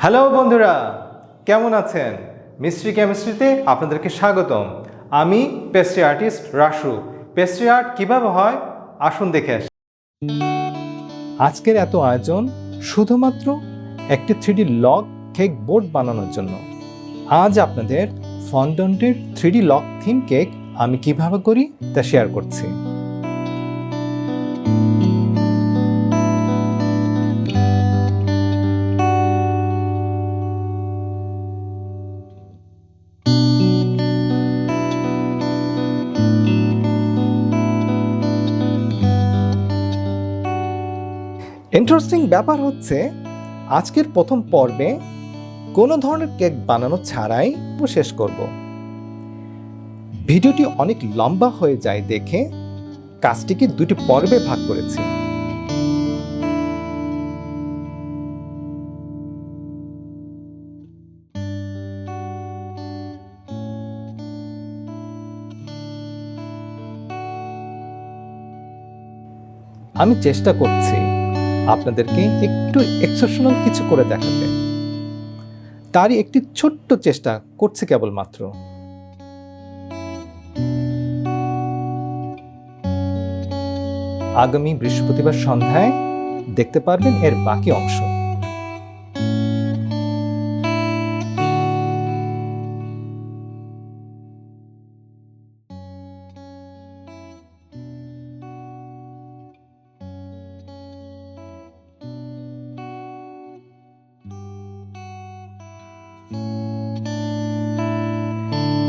Hello বন্ধুরা, কেমন আছেন? মিস্ট্রি কেমিস্ট্রিতে আপনাদেরকে স্বাগতম। আমি pastry artist Rasu. Pastry art কীভাবে হয় আসুন দেখে আসি। আজকের এত আয়োজন শুধুমাত্র একটি 3D লগ কেক বোর্ড বানানোর জন্য। আজ আপনাদের ফন্ডন্টের 3D লগ থিম কেক আমি কিভাবে করি তা শেয়ার করছি। ইন্টারেস্টিং ব্যাপার হচ্ছে, আজকের প্রথম পর্বে কোনো ধরনের কেক বানানো ছাড়াই শেষ করব। ভিডিওটি অনেক লম্বা হয়ে যায় দেখে কাজটিকে দুটি পর্বে ভাগ করেছি। আমি চেষ্টা করছি আপনাদেরকে একটু এক্সেপশনাল কিছু করে দেখাতে। তারই একটি ছোট্ট চেষ্টা করছি কেবলমাত্র। আগামী বৃহস্পতিবার সন্ধ্যায় দেখতে পারবেন এর বাকি অংশ।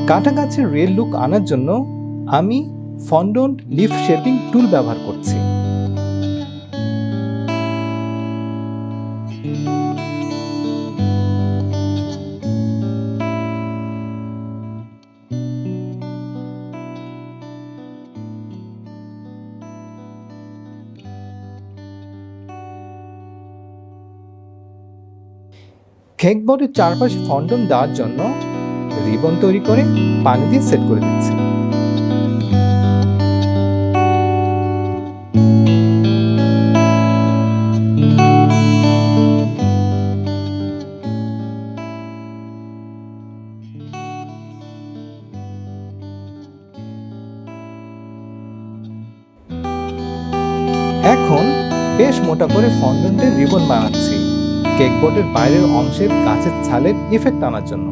কাটা গাছের রিয়েল লুক আনার জন্য আমি ফন্ডন্ট লিফ শেপিং টুল ব্যবহার করছি। কেক বোর্ডের চারপাশে ফন্ডন্ট দেওয়ার জন্য রিবন তৈরি করে পানি দিয়ে সেট করে দিচ্ছি। এখন বেশ মোটা করে ফন্ডন্টের রিবন বানাচ্ছি কেক বোর্ডের বাইরের অংশের গাছের ছালের ইফেক্ট আনার জন্য।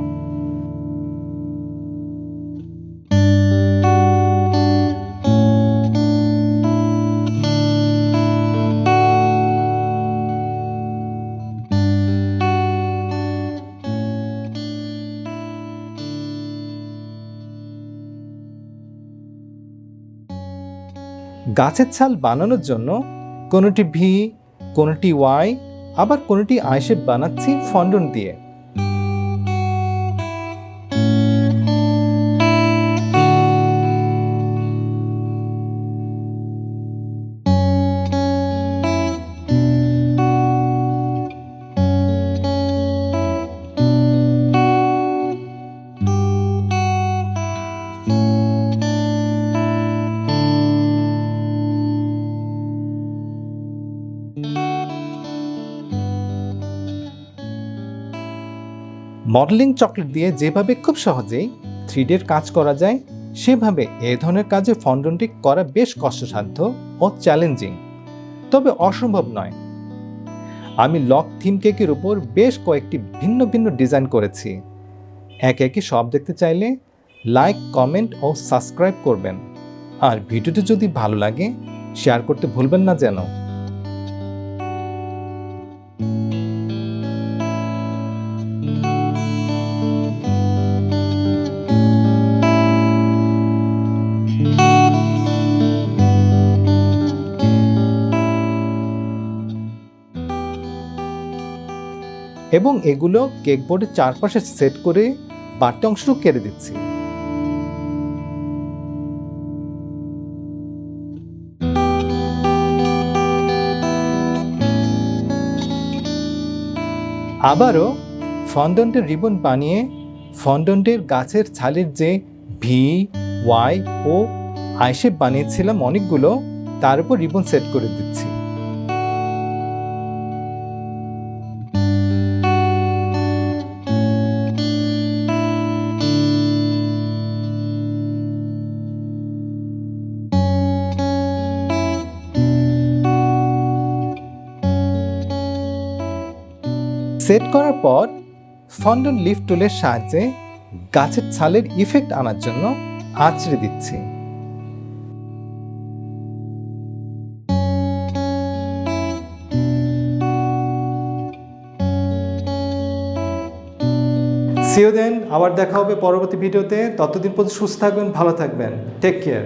গাছের ছাল বানানোর জন্য কোনোটি ভি, কোনোটি ওয়াই, আবার কোনোটি আই শেপ বানাচ্ছি ফন্ডন্ট দিয়ে। মডেলিং চকলেট দিয়ে যেভাবে খুব সহজেই 3D এর কাজ করা যায়, সেভাবে এই ধরনের কাজে ফন্ডন্টটি করা বেশ কষ্টসাধ্য ও চ্যালেঞ্জিং, তবে অসম্ভব নয়। আমি লক থিম কেকের উপর বেশ কয়েকটি ভিন্ন ভিন্ন ডিজাইন করেছি। একে একে সব দেখতে চাইলে লাইক, কমেন্ট ও সাবস্ক্রাইব করবেন। আর ভিডিওটি যদি ভালো লাগে শেয়ার করতে ভুলবেন না যেন। এবং এগুলো কেক বোর্ডের চারপাশে সেট করে বাড়তি অংশটুকু কেটে দিচ্ছি। আবারও ফন্ডন্টের রিবন বানিয়ে ফন্ডন্টের গাছের ছালের যে V, Y O I shape বানিয়েছিলাম অনেকগুলো, তার উপর রিবন সেট করে দিচ্ছি। সেট করার পর ফন্ডন্ট লিফ টুলের সাহায্যে গাছের ছালের ইফেক্ট আনার জন্য আঁচড়ে দিচ্ছি। See you then, আবার দেখা হবে পরবর্তী ভিডিওতে। ততদিন পর্যন্ত সুস্থ থাকবেন, ভালো থাকবেন। Take care.